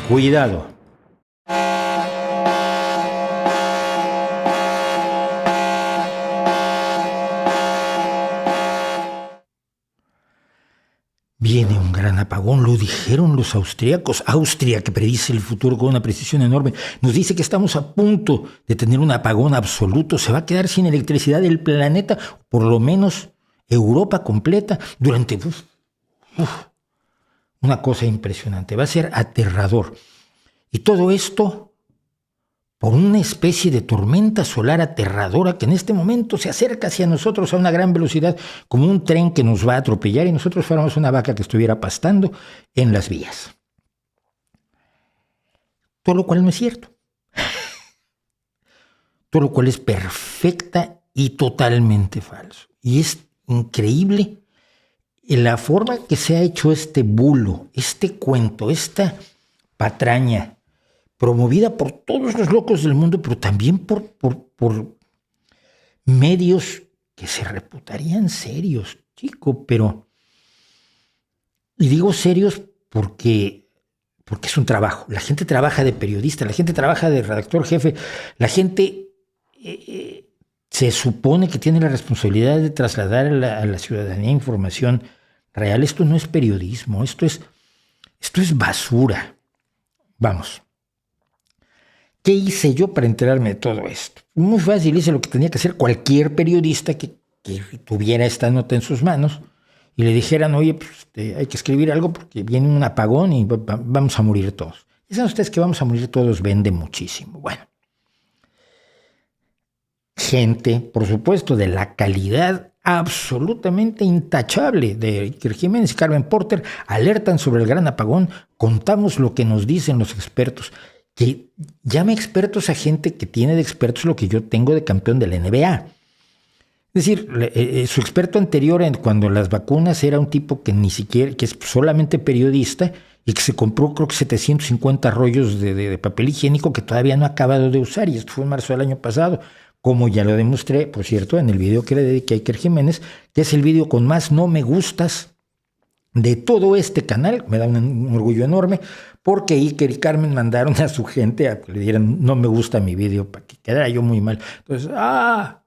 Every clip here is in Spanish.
Cuidado. Viene un gran apagón, lo dijeron los austríacos. Austria, que predice el futuro con una precisión enorme, nos dice que estamos a punto de tener un apagón absoluto. Se va a quedar sin electricidad el planeta, por lo menos Europa completa, durante una cosa impresionante. Va a ser aterrador. Y todo esto por una especie de tormenta solar aterradora que en este momento se acerca hacia nosotros a una gran velocidad, como un tren que nos va a atropellar y nosotros fuéramos una vaca que estuviera pastando en las vías. Todo lo cual no es cierto. Todo lo cual es perfecta y totalmente falso. Y es increíble la forma que se ha hecho este bulo, este cuento, esta patraña, promovida por todos los locos del mundo, pero también por medios que se reputarían serios, chico, pero... Y digo serios porque es un trabajo. La gente trabaja de periodista, la gente trabaja de redactor jefe, la gente se supone que tiene la responsabilidad de trasladar a la ciudadanía información real. Esto no es periodismo, esto es basura. Vamos. ¿Qué hice yo para enterarme de todo esto? Muy fácil, hice lo que tenía que hacer cualquier periodista que tuviera esta nota en sus manos y le dijeran, oye, pues, hay que escribir algo porque viene un apagón y vamos a morir todos. Y saben ustedes que vamos a morir todos vende muchísimo. Bueno, gente, por supuesto, de la calidad absolutamente intachable de Iker Jiménez y Carmen Porter alertan sobre el gran apagón, contamos lo que nos dicen los expertos. Que llame expertos a gente que tiene de expertos lo que yo tengo de campeón de la NBA. Es decir, su experto anterior cuando las vacunas era un tipo que ni siquiera, que es solamente periodista y que se compró creo que 750 rollos de papel higiénico que todavía no ha acabado de usar, y esto fue en marzo del año pasado, como ya lo demostré, por cierto, en el video que le dediqué a Iker Jiménez, que es el video con más no me gustas de todo este canal. Me da un orgullo enorme, porque Iker y Carmen mandaron a su gente a que le dieran no me gusta mi video para que quedara yo muy mal. Entonces,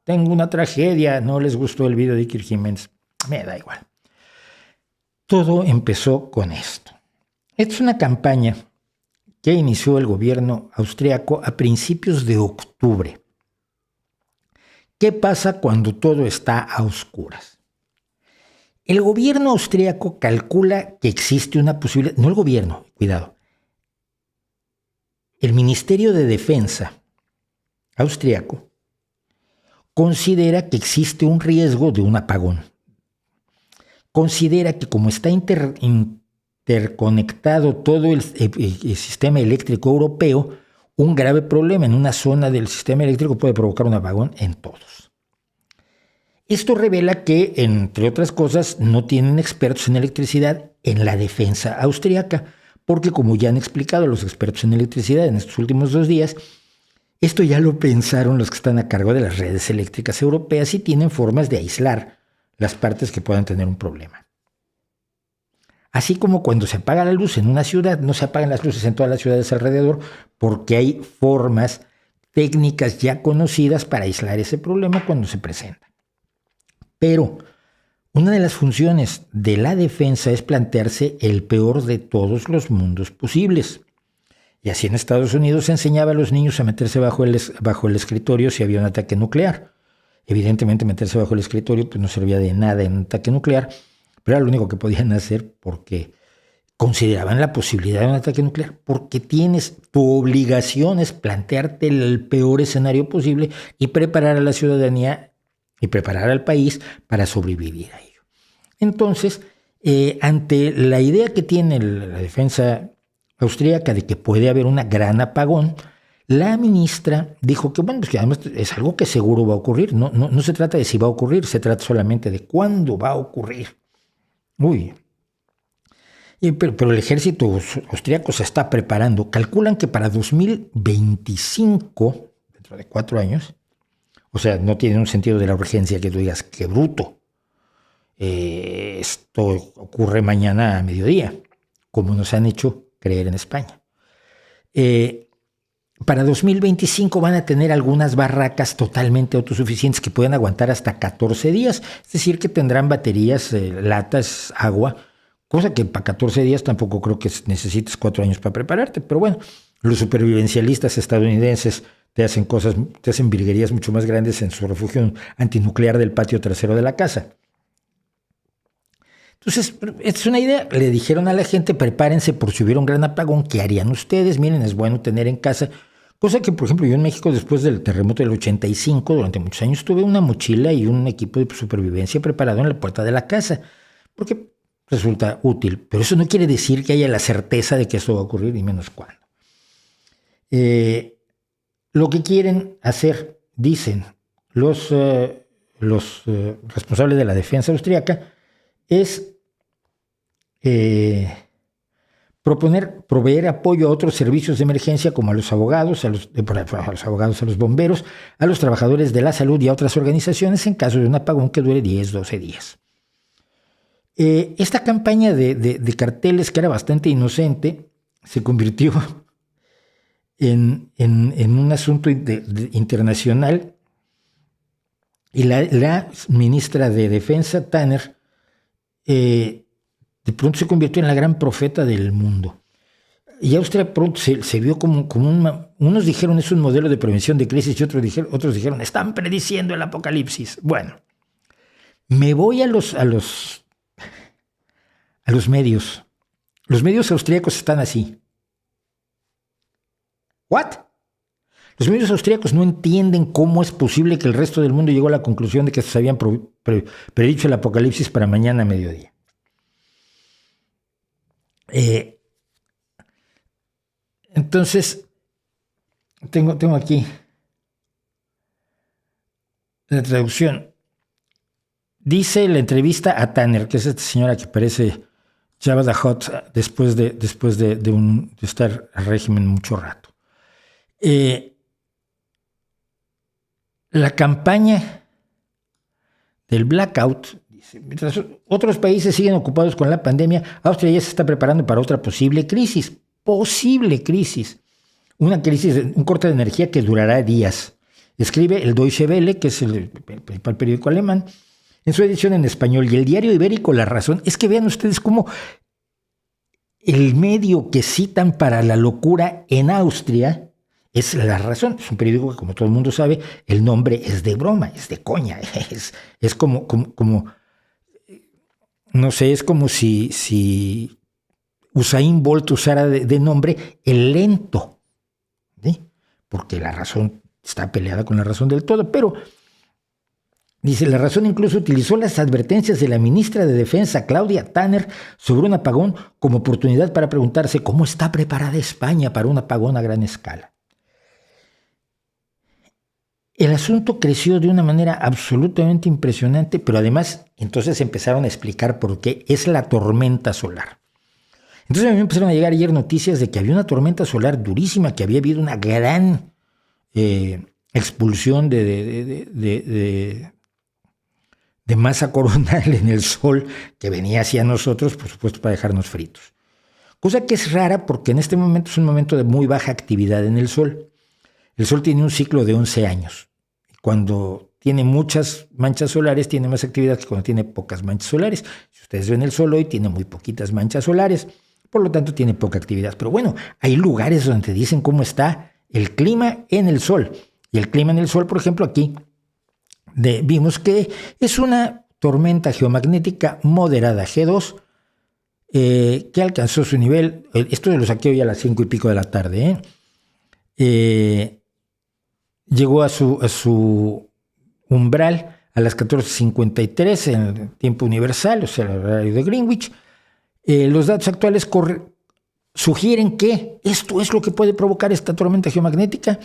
tengo una tragedia, no les gustó el video de Iker Jiménez. Me da igual. Todo empezó con esto. Esta es una campaña que inició el gobierno austriaco a principios de octubre. ¿Qué pasa cuando todo está a oscuras? El gobierno austriaco calcula que existe una posibilidad, no el gobierno, cuidado, el Ministerio de Defensa austriaco considera que existe un riesgo de un apagón. Considera que como está interconectado todo el sistema eléctrico europeo, un grave problema en una zona del sistema eléctrico puede provocar un apagón en todos. Esto revela que, entre otras cosas, no tienen expertos en electricidad en la defensa austriaca, porque como ya han explicado los expertos en electricidad en estos últimos 2 días, esto ya lo pensaron los que están a cargo de las redes eléctricas europeas y tienen formas de aislar las partes que puedan tener un problema. Así como cuando se apaga la luz en una ciudad, no se apagan las luces en todas las ciudades alrededor, porque hay formas técnicas ya conocidas para aislar ese problema cuando se presenta. Pero una de las funciones de la defensa es plantearse el peor de todos los mundos posibles. Y así en Estados Unidos se enseñaba a los niños a meterse bajo el escritorio si había un ataque nuclear. Evidentemente meterse bajo el escritorio pues no servía de nada en un ataque nuclear, pero era lo único que podían hacer porque consideraban la posibilidad de un ataque nuclear, porque tu obligación es plantearte el peor escenario posible y preparar a la ciudadanía y preparar al país para sobrevivir a ello. Entonces, ante la idea que tiene la defensa austríaca de que puede haber un gran apagón, la ministra dijo que, bueno, pues que además es algo que seguro va a ocurrir. No se trata de si va a ocurrir, se trata solamente de cuándo va a ocurrir. Pero el ejército austríaco se está preparando. Calculan que para 2025, dentro de 4 años, o sea, no tiene un sentido de la urgencia que tú digas, qué bruto. Esto ocurre mañana a mediodía, como nos han hecho creer en España. Para 2025 van a tener algunas barracas totalmente autosuficientes que pueden aguantar hasta 14 días, es decir, que tendrán baterías, latas, agua, cosa que para 14 días tampoco creo que necesites 4 años para prepararte, pero bueno, los supervivencialistas estadounidenses te hacen virguerías mucho más grandes en su refugio antinuclear del patio trasero de la casa. Entonces, esta es una idea. Le dijeron a la gente, prepárense por si hubiera un gran apagón, ¿qué harían ustedes? Miren, es bueno tener en casa. Cosa que, por ejemplo, yo en México, después del terremoto del 85, durante muchos años, tuve una mochila y un equipo de supervivencia preparado en la puerta de la casa, porque resulta útil. Pero eso no quiere decir que haya la certeza de que esto va a ocurrir, ni menos cuándo. Lo que quieren hacer, dicen los responsables de la defensa austríaca, es proveer apoyo a otros servicios de emergencia como a los abogados, a los bomberos, a los trabajadores de la salud y a otras organizaciones en caso de un apagón que dure 10, 12 días. Esta campaña de carteles, que era bastante inocente, se convirtió en un asunto internacional, y la ministra de Defensa, Tanner, de pronto se convirtió en la gran profeta del mundo. Y Austria pronto se vio como unos dijeron es un modelo de prevención de crisis y otros dijeron están prediciendo el apocalipsis. Bueno, me voy a los medios. Los medios austríacos están así. ¿What? Los medios austríacos no entienden cómo es posible que el resto del mundo llegó a la conclusión de que se habían predicho el apocalipsis para mañana a mediodía. Entonces, tengo aquí la traducción. Dice la entrevista a Tanner, que es esta señora que parece Jabba the Hutt después de estar al régimen mucho rato. La campaña del blackout, dice, mientras otros países siguen ocupados con la pandemia, Austria ya se está preparando para otra posible crisis. Una crisis, un corte de energía que durará días. Escribe el Deutsche Welle, que es el principal periódico alemán, en su edición en español, y el diario ibérico La Razón. Es que vean ustedes cómo el medio que citan para la locura en Austria es La Razón. Es un periódico que, como todo el mundo sabe, el nombre es de broma, es de coña. Es como no sé, es como si Usain Bolt usara de nombre el lento, ¿sí? Porque La Razón está peleada con La Razón del todo, pero dice, La Razón incluso utilizó las advertencias de la ministra de Defensa, Claudia Tanner, sobre un apagón como oportunidad para preguntarse cómo está preparada España para un apagón a gran escala. El asunto creció de una manera absolutamente impresionante, pero además entonces empezaron a explicar por qué es la tormenta solar. Entonces a mí me empezaron a llegar ayer noticias de que había una tormenta solar durísima, que había habido una gran expulsión de masa coronal en el Sol que venía hacia nosotros, por supuesto, para dejarnos fritos. Cosa que es rara porque en este momento es un momento de muy baja actividad en el Sol. El Sol tiene un ciclo de 11 años. Cuando tiene muchas manchas solares, tiene más actividad que cuando tiene pocas manchas solares. Si ustedes ven el Sol hoy, tiene muy poquitas manchas solares, por lo tanto tiene poca actividad. Pero bueno, hay lugares donde te dicen cómo está el clima en el Sol. Y el clima en el Sol, por ejemplo, aquí vimos que es una tormenta geomagnética moderada G2 que alcanzó su nivel, esto lo saqué hoy a las 5 y pico de la tarde, llegó a su umbral a las 14:53 en el tiempo universal, o sea, el horario de Greenwich. Los datos actuales sugieren que esto es lo que puede provocar esta tormenta geomagnética.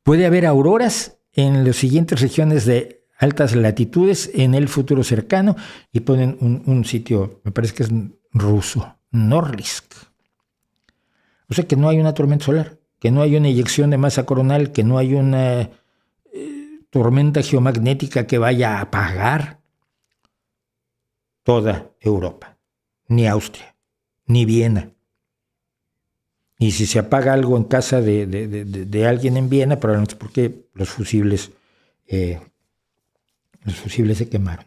Puede haber auroras en las siguientes regiones de altas latitudes en el futuro cercano, y ponen un sitio, me parece que es ruso, Norilsk. O sea que no hay una tormenta solar, que no hay una eyección de masa coronal, que no hay una tormenta geomagnética que vaya a apagar toda Europa, ni Austria, ni Viena. Y si se apaga algo en casa de alguien en Viena, probablemente es porque los fusibles se quemaron.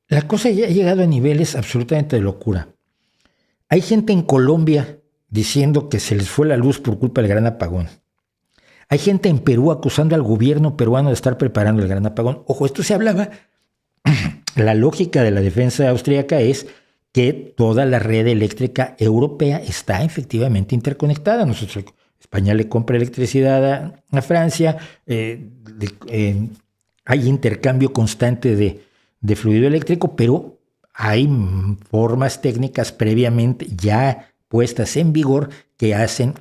La cosa ya ha llegado a niveles absolutamente de locura. Hay gente en Colombia diciendo que se les fue la luz por culpa del gran apagón. Hay gente en Perú acusando al gobierno peruano de estar preparando el gran apagón. Ojo, esto se hablaba. La lógica de la defensa austríaca es que toda la red eléctrica europea está efectivamente interconectada. Nosotros, España le compra electricidad a Francia, hay intercambio constante de fluido eléctrico, pero hay formas técnicas previamente ya puestas en vigor que hacen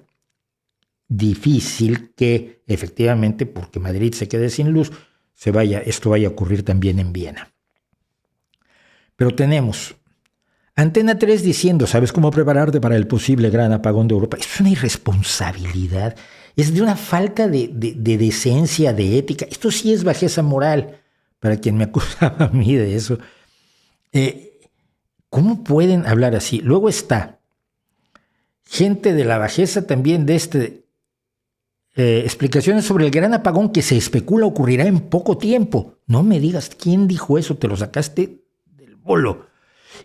difícil que efectivamente, porque Madrid se quede sin luz, esto vaya a ocurrir también en Viena. Pero tenemos Antena 3 diciendo, ¿sabes cómo prepararte para el posible gran apagón de Europa? Es una irresponsabilidad, es de una falta de decencia, de ética. Esto sí es bajeza moral, para quien me acusaba a mí de eso. ¿Cómo pueden hablar así? Luego está gente de la bajeza también de explicaciones sobre el gran apagón que se especula ocurrirá en poco tiempo. No me digas quién dijo eso, te lo sacaste del bolo.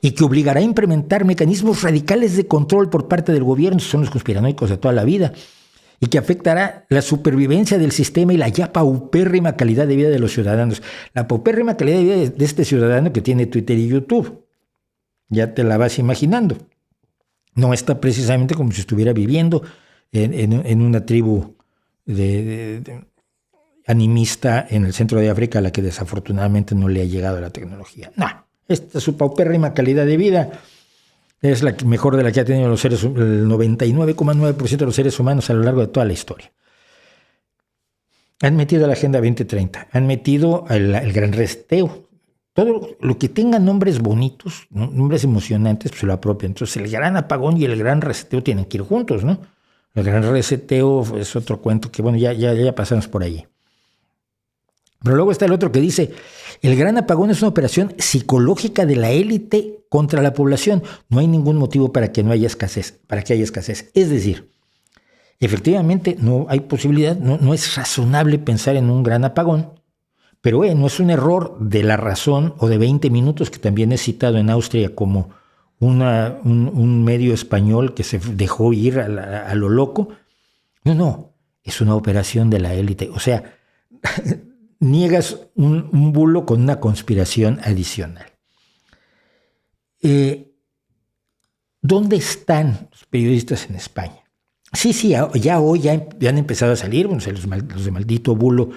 Y que obligará a implementar mecanismos radicales de control por parte del gobierno, son los conspiranoicos de toda la vida, y que afectará la supervivencia del sistema y la ya paupérrima calidad de vida de los ciudadanos. La paupérrima calidad de vida de este ciudadano que tiene Twitter y YouTube. Ya te la vas imaginando. No está precisamente como si estuviera viviendo en una tribu animista en el centro de África a la que desafortunadamente no le ha llegado la tecnología. No, esta es su paupérrima calidad de vida. Es la mejor de la que ha tenido el 99,9% de los seres humanos a lo largo de toda la historia. Han metido a la Agenda 2030, han metido el gran reseteo. Todo lo que tenga nombres bonitos, ¿no? Nombres emocionantes, pues se lo apropian. Entonces el gran apagón y el gran reseteo tienen que ir juntos, ¿no? El gran reseteo es otro cuento que, bueno, ya pasamos por allí. Pero luego está el otro que dice, el gran apagón es una operación psicológica de la élite contra la población. No hay ningún motivo para que haya escasez. Es decir, efectivamente no hay posibilidad, no es razonable pensar en un gran apagón, pero no es un error de La Razón o de 20 minutos, que también es citado en Austria como un medio español que se dejó ir a lo loco. No, es una operación de la élite. O sea, niegas un bulo con una conspiración adicional. ¿Dónde están los periodistas en España? Sí, ya hoy han empezado a salir, bueno, los de maldito bulo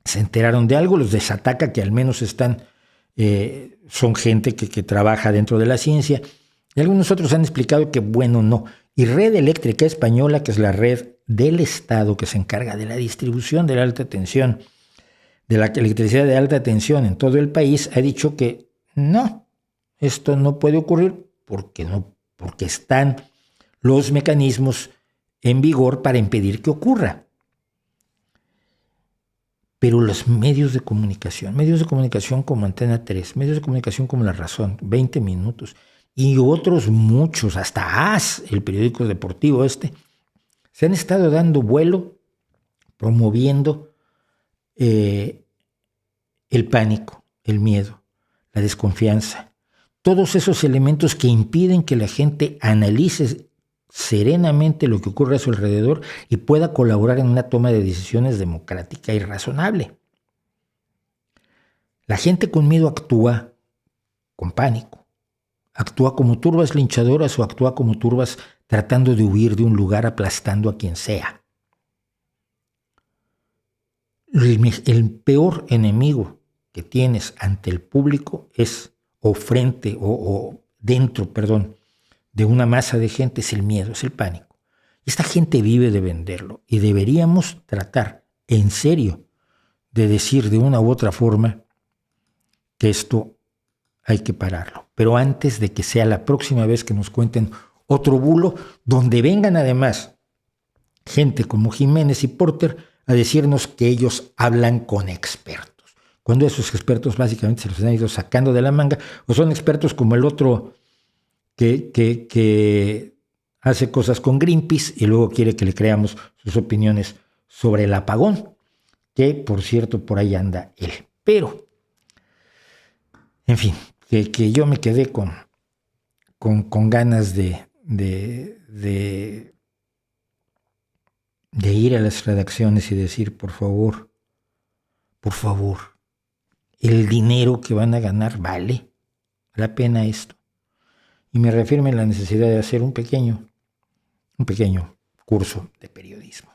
se enteraron de algo, los de Sataka, que al menos son gente que trabaja dentro de la ciencia, y algunos otros han explicado que, bueno, no. Y Red Eléctrica Española, que es la red del Estado que se encarga de la distribución de la alta tensión, de la electricidad de alta tensión en todo el país, ha dicho que no, esto no puede ocurrir porque están los mecanismos en vigor para impedir que ocurra. Pero los medios de comunicación como Antena 3, medios de comunicación como La Razón, 20 minutos, y otros muchos, hasta AS, el periódico deportivo se han estado dando vuelo, promoviendo el pánico, el miedo, la desconfianza, todos esos elementos que impiden que la gente analice serenamente lo que ocurre a su alrededor y pueda colaborar en una toma de decisiones democrática y razonable. La gente con miedo actúa con pánico, actúa como turbas linchadoras o actúa como turbas tratando de huir de un lugar aplastando a quien sea. El peor enemigo que tienes ante el público dentro de una masa de gente es el miedo, es el pánico. Esta gente vive de venderlo y deberíamos tratar en serio de decir de una u otra forma que esto hay que pararlo. Pero antes de que sea la próxima vez que nos cuenten otro bulo, donde vengan además gente como Jiménez y Porter a decirnos que ellos hablan con expertos, cuando esos expertos básicamente se los han ido sacando de la manga, o son expertos como el otro que hace cosas con Greenpeace y luego quiere que le creamos sus opiniones sobre el apagón, que por cierto por ahí anda él. Pero, en fin, que yo me quedé con ganas de ir a las redacciones y decir, por favor, el dinero que van a ganar vale la pena esto. Y me reafirma en la necesidad de hacer un pequeño curso de periodismo.